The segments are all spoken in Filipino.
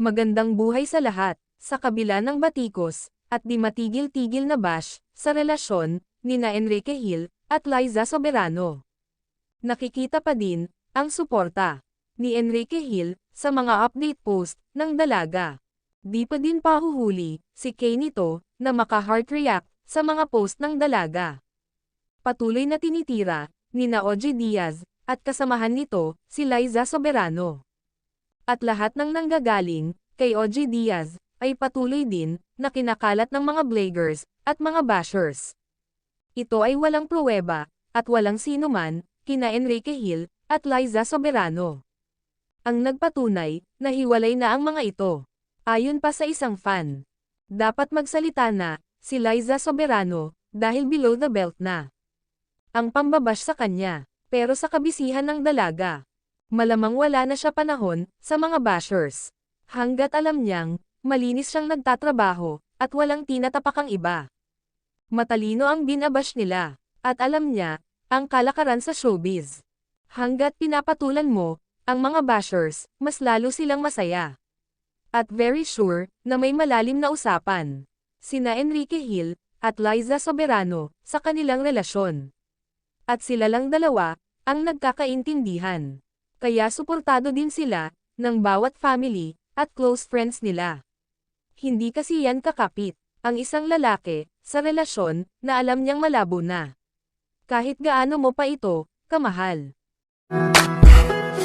Magandang buhay sa lahat, sa kabila ng batikos, at di matigil-tigil na bash, sa relasyon, nina Enrique Hill, at Liza Soberano. Nakikita pa din, ang suporta, ni Enrique Hill, sa mga update post, ng dalaga. Di pa din pahuhuli, si Kay nito, na maka-heart react, sa mga post ng dalaga. Patuloy na tinitira, nina OG Diaz, at kasamahan nito, si Liza Soberano. At lahat ng nanggagaling, kay OG Diaz, ay patuloy din, na kinakalat ng mga bloggers, at mga bashers. Ito ay walang pruweba, at walang sinuman, kina Enrique Hill, at Liza Soberano. Ang nagpatunay, na hiwalay na ang mga ito. Ayon pa sa isang fan. Dapat magsalita na, si Liza Soberano, dahil below the belt na. Ang pambabash sa kanya, pero sa kabisihan ng dalaga. Malamang wala na siya panahon, sa mga bashers. Hanggat alam niyang, malinis siyang nagtatrabaho, at walang tinatapakang iba. Matalino ang binabash nila, at alam niya, ang kalakaran sa showbiz. Hanggat pinapatulan mo, ang mga bashers, mas lalo silang masaya. At very sure, na may malalim na usapan. Sina Enrique Hill, at Liza Soberano, sa kanilang relasyon. At sila lang dalawa, ang nagkakaintindihan. Kaya suportado din sila, ng bawat family, at close friends nila. Hindi kasi yan kakapit, ang isang lalaki, sa relasyon, na alam niyang malabo na. Kahit gaano mo pa ito, kamahal.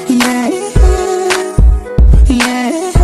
Yeah, yeah.